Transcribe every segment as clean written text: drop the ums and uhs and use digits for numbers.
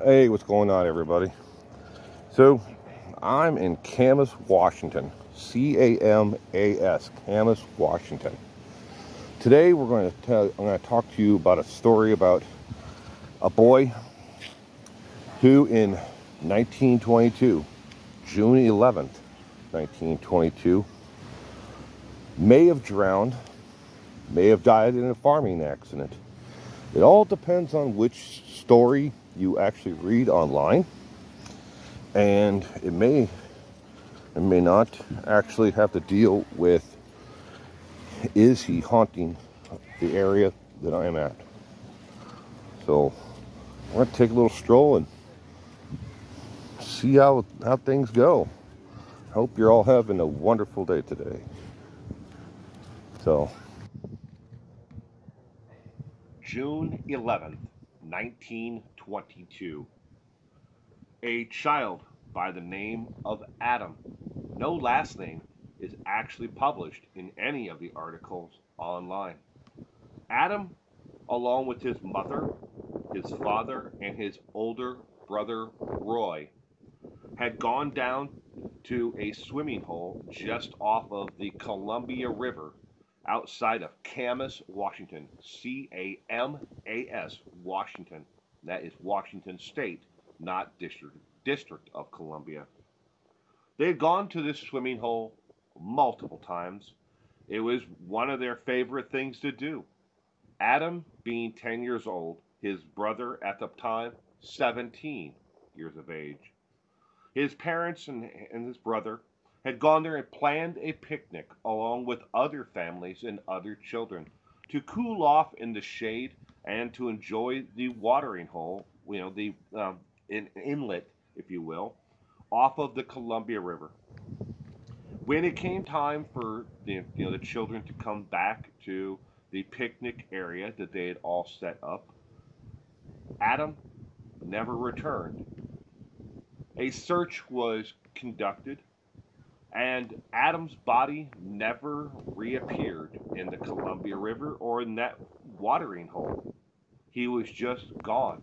Hey, what's going on, everybody? So, I'm in Camas, Washington. C-A-M-A-S, Camas, Washington. Today, I'm going to talk to you about a story about a boy who, in 1922, June 11th, 1922, may have drowned, may have died in a farming accident. It all depends on which story you actually read online, and it may not actually have to deal with, is he haunting the area that I am at. So I'm going to take a little stroll and see how things go. Hope you're all having a wonderful day today. So, June 11th, 1922. A child by the name of Adam, no last name, is actually published in any of the articles online. Adam, along with his mother, his father, and his older brother Roy, had gone down to a swimming hole just off of the Columbia River outside of Camas, Washington. C-A-M-A-S, Washington. That is Washington State, not District of Columbia. They had gone to this swimming hole multiple times. It was one of their favorite things to do. Adam being 10 years old, his brother at the time 17 years of age. His parents and his brother had gone there and planned a picnic along with other families and other children to cool off in the shade and to enjoy the watering hole, the inlet, if you will, off of the Columbia River. When it came time for the children to come back to the picnic area that they had all set up, Adam never returned. A search was conducted, and Adam's body never reappeared in the Columbia River or in that watering hole. He was just gone.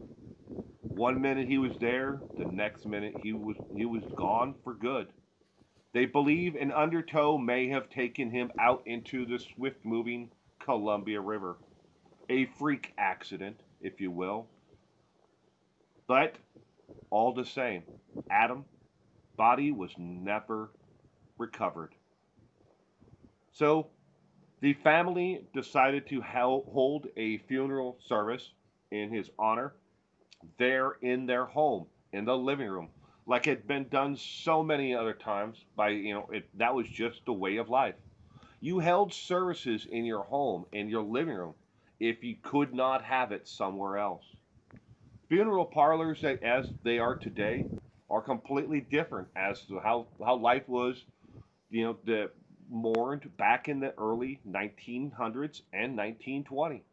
One minute he was there, the next minute he was gone for good. They believe an undertow may have taken him out into the swift moving Columbia River. A freak accident, if you will. But all the same, Adam's body was never recovered. So the family decided to hold a funeral service in his honor there in their home, in the living room, like it had been done so many other times by, that was just the way of life. You held services in your home, in your living room, if you could not have it somewhere else. Funeral parlors, as they are today, are completely different as to how life was, the mourned back in the early 1900s and 1920.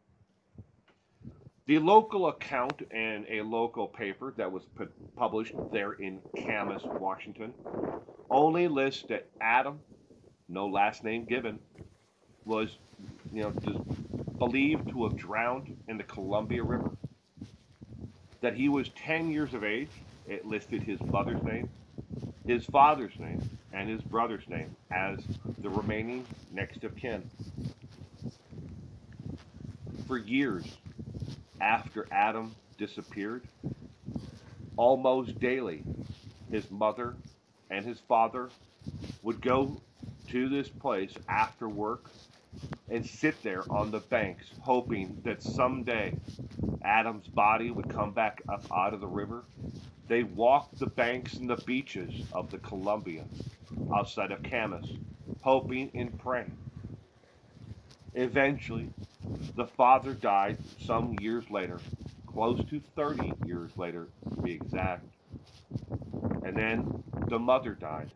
The local account in a local paper that was published there in Camas, Washington, only lists that Adam, no last name given, was, believed to have drowned in the Columbia River. That he was 10 years of age. It listed his mother's name, his father's name, and his brother's name as the remaining next of kin. For years after Adam disappeared, almost daily, his mother and his father would go to this place after work and sit there on the banks, hoping that someday Adam's body would come back up out of the river. They walked the banks and the beaches of the Columbia outside of Camas, hoping and praying. Eventually, the father died some years later, close to 30 years later to be exact. And then the mother died.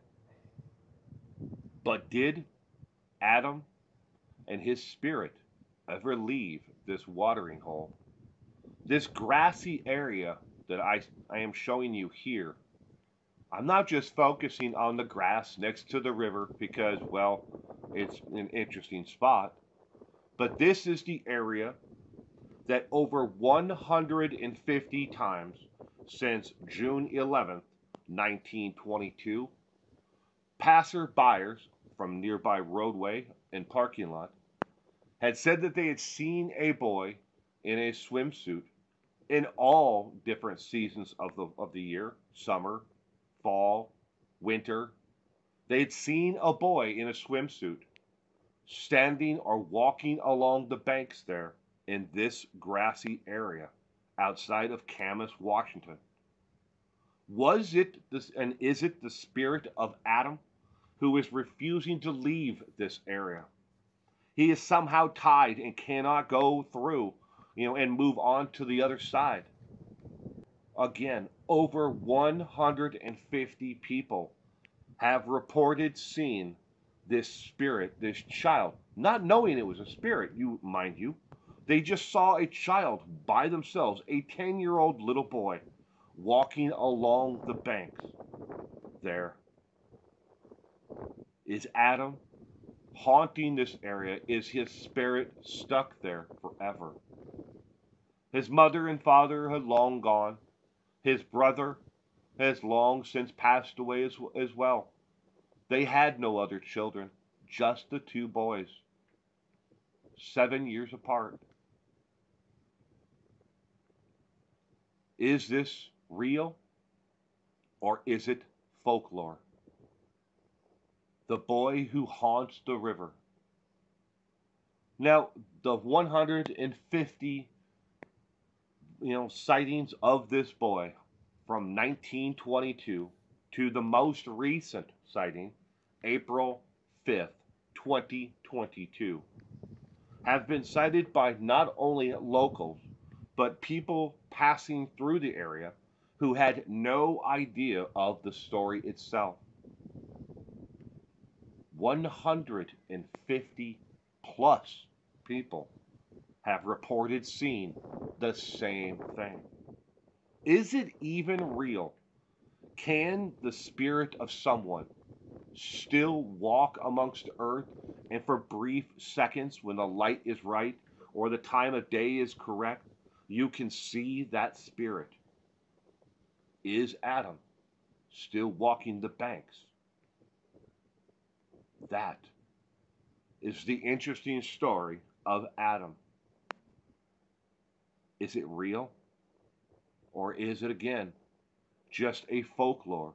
But did Adam and his spirit ever leave this watering hole? This grassy area that I am showing you here, I'm not just focusing on the grass next to the river because, well, it's an interesting spot, but this is the area that over 150 times since June 11th, 1922. Passer-buyers from nearby roadway and parking lot had said that they had seen a boy in a swimsuit in all different seasons of the year, summer, fall, winter. They had seen a boy in a swimsuit standing or walking along the banks there in this grassy area outside of Camas, Washington. Was it this, and is it the spirit of Adam who is refusing to leave this area? He is somehow tied and cannot go through, and move on to the other side. Again, over 150 people have reported seeing this spirit, this child, not knowing it was a spirit, mind you. They just saw a child by themselves, a 10-year-old little boy, walking along the banks there. Is Adam haunting this area? Is his spirit stuck there forever? His mother and father had long gone. His brother has long since passed away as well. They had no other children, just the two boys, 7 years apart. Is this real or is it folklore? The boy who haunts the river. Now, the 150 sightings of this boy from 1922 to the most recent sighting, April 5th, 2022, have been cited by not only locals, but people passing through the area who had no idea of the story itself. 150 plus people have reported seeing the same thing. Is it even real? Can the spirit of someone still walk amongst earth, and for brief seconds when the light is right or the time of day is correct, you can see that spirit? Is Adam still walking the banks? That is the interesting story of Adam. Is it real? Or is it again just a folklore,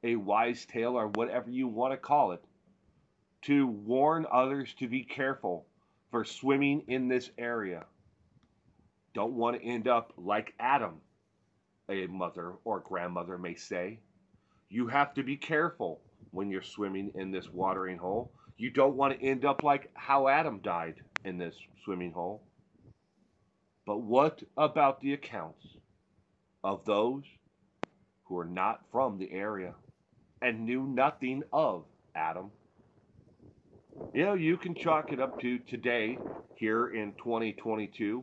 a wise tale, or whatever you want to call it, to warn others to be careful for swimming in this area? Don't want to end up like Adam, a mother or grandmother may say. You have to be careful when you're swimming in this watering hole. You don't want to end up like how Adam died in this swimming hole. But what about the accounts of those who are not from the area and knew nothing of Adam? You can chalk it up to today, here in 2022.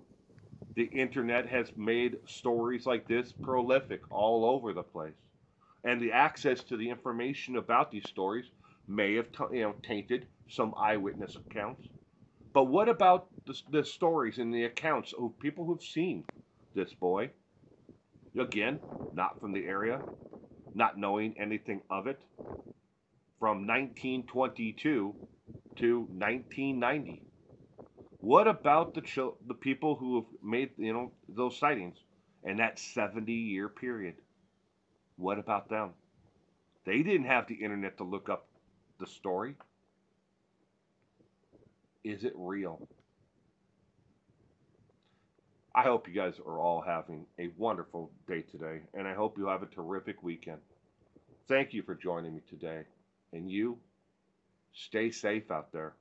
The internet has made stories like this prolific all over the place. And the access to the information about these stories may have tainted some eyewitness accounts. But what about the stories and the accounts of people who've seen this boy? Again, not from the area, not knowing anything of it, from 1922 to 1990. What about the people who have made those sightings in that 70-year period? What about them? They didn't have the internet to look up the story. Is it real? I hope you guys are all having a wonderful day today, and I hope you have a terrific weekend. Thank you for joining me today, and you stay safe out there.